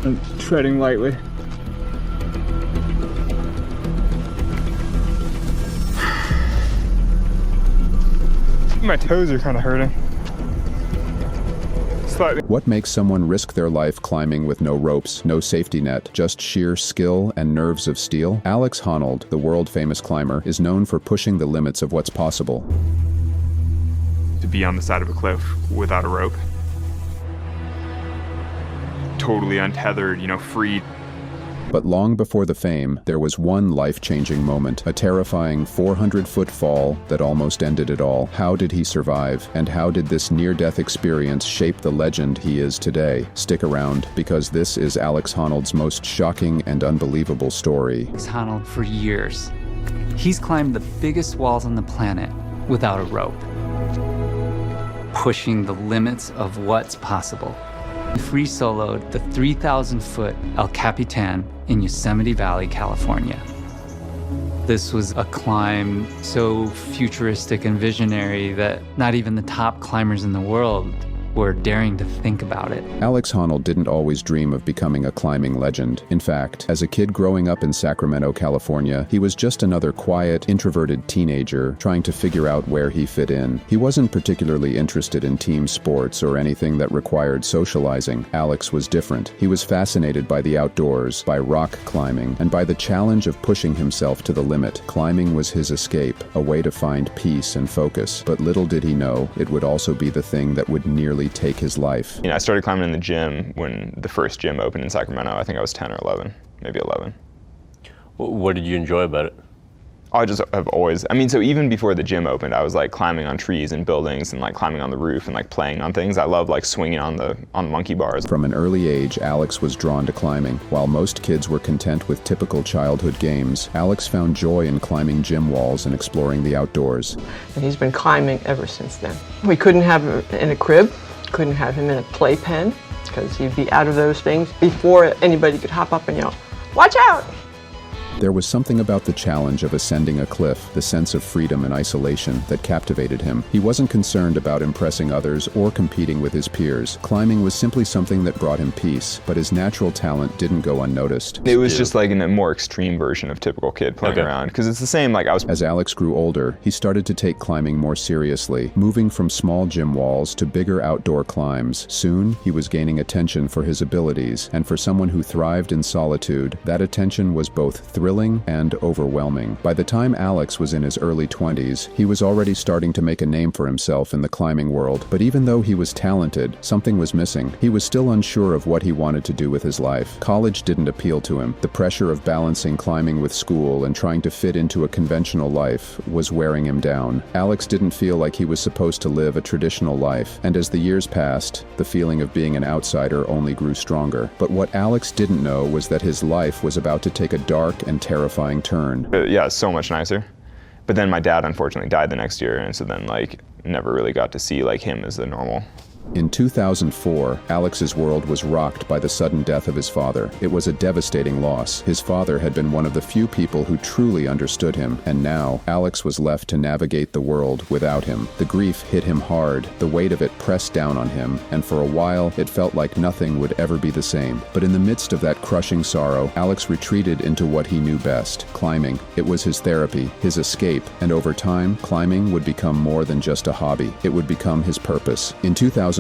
I'm treading lightly. My toes are kind of hurting. Slightly. What makes someone risk their life climbing with no ropes, no safety net, just sheer skill and nerves of steel? Alex Honnold, the world-famous climber, is known for pushing the limits of what's possible. To be on the side of a cliff without a rope. Totally untethered, free. But long before the fame, there was one life-changing moment, a terrifying 400-foot fall that almost ended it all. How did he survive? And how did this near-death experience shape the legend he is today? Stick around, because this is Alex Honnold's most shocking and unbelievable story. Alex Honnold, for years, he's climbed the biggest walls on the planet without a rope, pushing the limits of what's possible. He free soloed the 3,000-foot El Capitan in Yosemite Valley, California. This was a climb so futuristic and visionary that not even the top climbers in the world were daring to think about it. Alex Honnold didn't always dream of becoming a climbing legend. In fact, as a kid growing up in Sacramento, California, he was just another quiet, introverted teenager trying to figure out where he fit in. He wasn't particularly interested in team sports or anything that required socializing. Alex was different. He was fascinated by the outdoors, by rock climbing, and by the challenge of pushing himself to the limit. Climbing was his escape, a way to find peace and focus. But little did he know, it would also be the thing that would nearly take his life. I started climbing in the gym when the first gym opened in Sacramento. I think I was 10 or 11, maybe 11. What did you enjoy about it? I just have always, so even before the gym opened, I was like climbing on trees and buildings and like climbing on the roof and like playing on things. I love like swinging on the monkey bars. From an early age, Alex was drawn to climbing. While most kids were content with typical childhood games, Alex found joy in climbing gym walls and exploring the outdoors. And he's been climbing ever since then. We couldn't have him in a crib, couldn't have him in a playpen, because he'd be out of those things before anybody could hop up and yell, "Watch out!" There was something about the challenge of ascending a cliff, the sense of freedom and isolation, that captivated him. He wasn't concerned about impressing others or competing with his peers. Climbing was simply something that brought him peace, but his natural talent didn't go unnoticed. It was just like in a more extreme version of typical kid playing around, because it's the same, As Alex grew older, he started to take climbing more seriously, moving from small gym walls to bigger outdoor climbs. Soon, he was gaining attention for his abilities, and for someone who thrived in solitude, that attention was both thrilling and overwhelming. By the time Alex was in his early 20s, he was already starting to make a name for himself in the climbing world. But even though he was talented, something was missing. He was still unsure of what he wanted to do with his life. College didn't appeal to him. The pressure of balancing climbing with school and trying to fit into a conventional life was wearing him down. Alex didn't feel like he was supposed to live a traditional life, and as the years passed, the feeling of being an outsider only grew stronger. But what Alex didn't know was that his life was about to take a dark and terrifying turn. Yeah, it's so much nicer. But then my dad unfortunately died the next year, and so then never really got to see him as the normal. In 2004, Alex's world was rocked by the sudden death of his father. It was a devastating loss. His father had been one of the few people who truly understood him, and now Alex was left to navigate the world without him. The grief hit him hard, the weight of it pressed down on him, and for a while it felt like nothing would ever be the same. But in the midst of that crushing sorrow, Alex retreated into what he knew best, climbing. It was his therapy, his escape, and over time, climbing would become more than just a hobby. It would become his purpose. In 2004,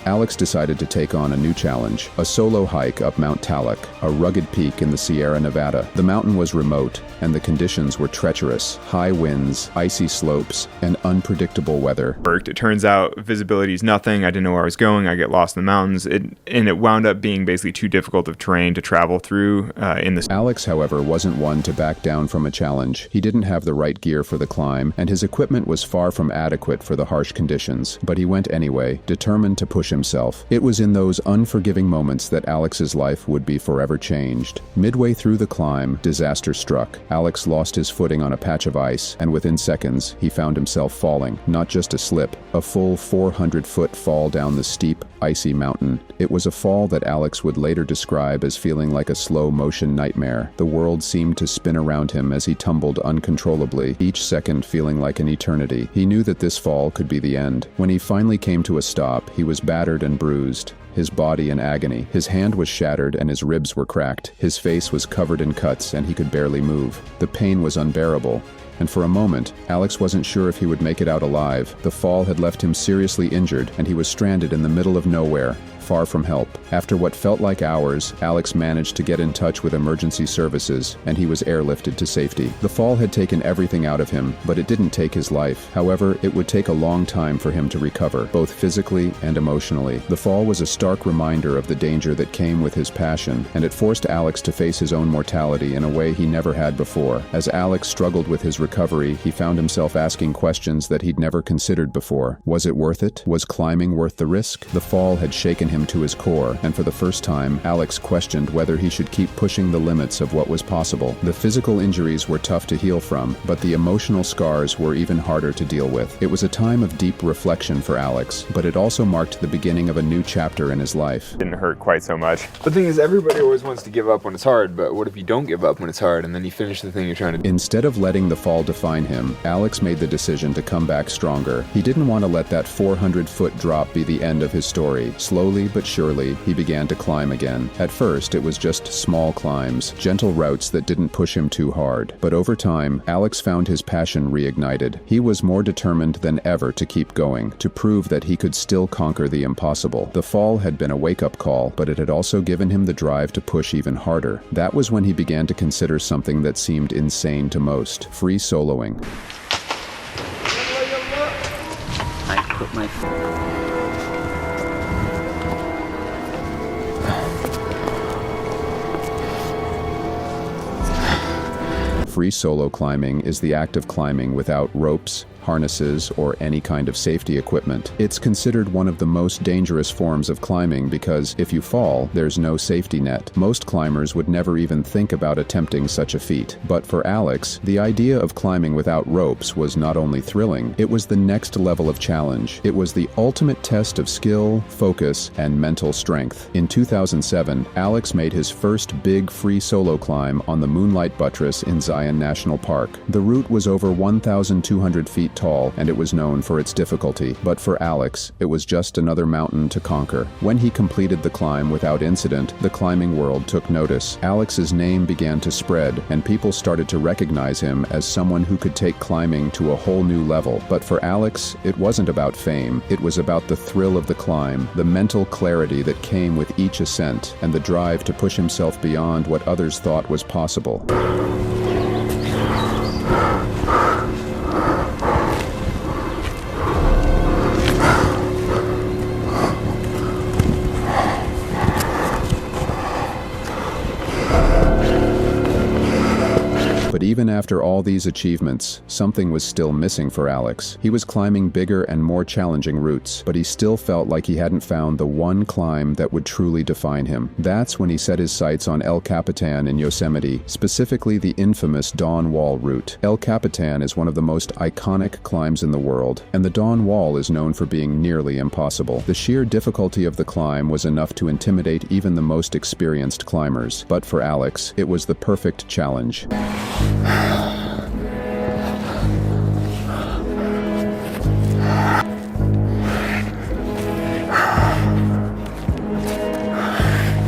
Alex decided to take on a new challenge, a solo hike up Mount Talek, a rugged peak in the Sierra Nevada. The mountain was remote, and the conditions were treacherous: high winds, icy slopes, and unpredictable weather. It turns out visibility is nothing. I didn't know where I was going. I get lost in the mountains. It wound up being basically too difficult of terrain to travel through in this. Alex, however, wasn't one to back down from a challenge. He didn't have the right gear for the climb, and his equipment was far from adequate for the harsh conditions. But he went anyway, determined to push himself. It was in those unforgiving moments that Alex's life would be forever changed. Midway through the climb, disaster struck. Alex lost his footing on a patch of ice, and within seconds, he found himself falling. Not just a slip, a full 400-foot fall down the steep, icy mountain. It was a fall that Alex would later describe as feeling like a slow-motion nightmare. The world seemed to spin around him as he tumbled uncontrollably, each second feeling like an eternity. He knew that this fall could be the end. When he finally came to a stop, he was battered and bruised. his body in agony. His hand was shattered and his ribs were cracked. His face was covered in cuts and he could barely move. The pain was unbearable. And for a moment, Alex wasn't sure if he would make it out alive. The fall had left him seriously injured, and he was stranded in the middle of nowhere, far from help. After what felt like hours, Alex managed to get in touch with emergency services, and he was airlifted to safety. The fall had taken everything out of him, but it didn't take his life. However, it would take a long time for him to recover, both physically and emotionally. The fall was a stark reminder of the danger that came with his passion, and it forced Alex to face his own mortality in a way he never had before. As Alex struggled with his recovery, he found himself asking questions that he'd never considered before. Was it worth it? Was climbing worth the risk? The fall had shaken him to his core, and for the first time, Alex questioned whether he should keep pushing the limits of what was possible. The physical injuries were tough to heal from, but the emotional scars were even harder to deal with. It was a time of deep reflection for Alex, but it also marked the beginning of a new chapter in his life. Didn't hurt quite so much. The thing is, everybody always wants to give up when it's hard, but what if you don't give up when it's hard and then you finish the thing you're trying to do? Instead of letting the fall define him, Alex made the decision to come back stronger. He didn't want to let that 400-foot drop be the end of his story. Slowly but surely, he began to climb again. At first, it was just small climbs, gentle routes that didn't push him too hard. But over time, Alex found his passion reignited. He was more determined than ever to keep going, to prove that he could still conquer the impossible. The fall had been a wake-up call, but it had also given him the drive to push even harder. That was when he began to consider something that seemed insane to most: free soloing. I put my Free solo climbing is the act of climbing without ropes, harnesses, or any kind of safety equipment. It's considered one of the most dangerous forms of climbing because if you fall, there's no safety net. Most climbers would never even think about attempting such a feat. But for Alex, the idea of climbing without ropes was not only thrilling, it was the next level of challenge. It was the ultimate test of skill, focus, and mental strength. In 2007, Alex made his first big free solo climb on the Moonlight Buttress in Zion National Park. The route was over 1,200 feet tall, and it was known for its difficulty. But for Alex, it was just another mountain to conquer. When he completed the climb without incident, the climbing world took notice. Alex's name began to spread, and people started to recognize him as someone who could take climbing to a whole new level. But for Alex, it wasn't about fame. It was about the thrill of the climb, the mental clarity that came with each ascent, and the drive to push himself beyond what others thought was possible. But even after all these achievements, something was still missing for Alex. He was climbing bigger and more challenging routes, but he still felt like he hadn't found the one climb that would truly define him. That's when he set his sights on El Capitan in Yosemite, specifically the infamous Dawn Wall route. El Capitan is one of the most iconic climbs in the world, and the Dawn Wall is known for being nearly impossible. The sheer difficulty of the climb was enough to intimidate even the most experienced climbers. But for Alex, it was the perfect challenge.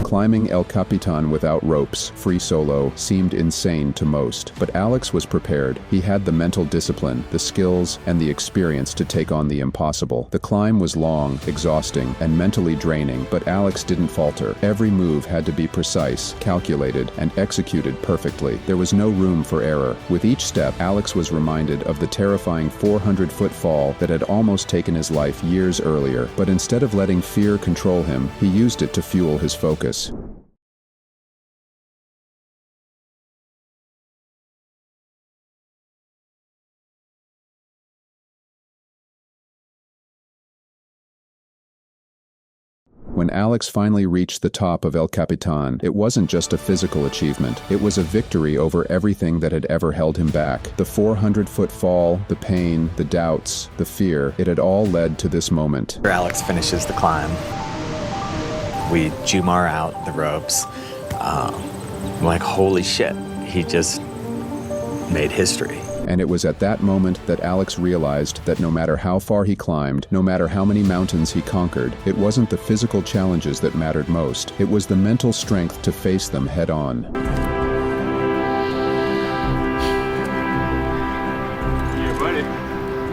Climbing El Capitan without ropes, free solo, seemed insane to most. But Alex was prepared. He had the mental discipline, the skills, and the experience to take on the impossible. The climb was long, exhausting, and mentally draining, but Alex didn't falter. Every move had to be precise, calculated, and executed perfectly. There was no room for error. With each step, Alex was reminded of the terrifying 400-foot fall that had almost taken his life years earlier. But instead of letting fear control him, he used it to fuel his focus. When Alex finally reached the top of El Capitan, it wasn't just a physical achievement. It was a victory over everything that had ever held him back. The 400-foot fall, the pain, the doubts, the fear, it had all led to this moment. Alex finishes the climb. We Jumar out the ropes. I'm like, holy shit, he just made history. And it was at that moment that Alex realized that no matter how far he climbed, no matter how many mountains he conquered, it wasn't the physical challenges that mattered most. It was the mental strength to face them head on.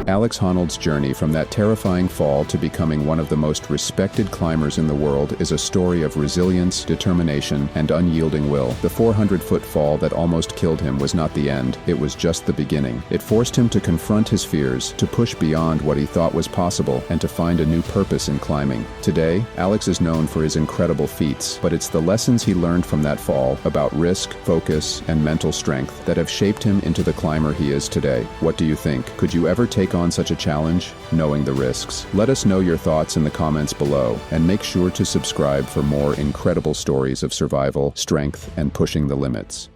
Alex Honnold's journey from that terrifying fall to becoming one of the most respected climbers in the world is a story of resilience, determination, and unyielding will. The 400-foot fall that almost killed him was not the end. It was just the beginning. It forced him to confront his fears, to push beyond what he thought was possible, and to find a new purpose in climbing. Today, Alex is known for his incredible feats, but it's the lessons he learned from that fall about risk, focus, and mental strength that have shaped him into the climber he is today. What do you think? Could you ever take on such a challenge, knowing the risks? Let us know your thoughts in the comments below, and make sure to subscribe for more incredible stories of survival, strength, and pushing the limits.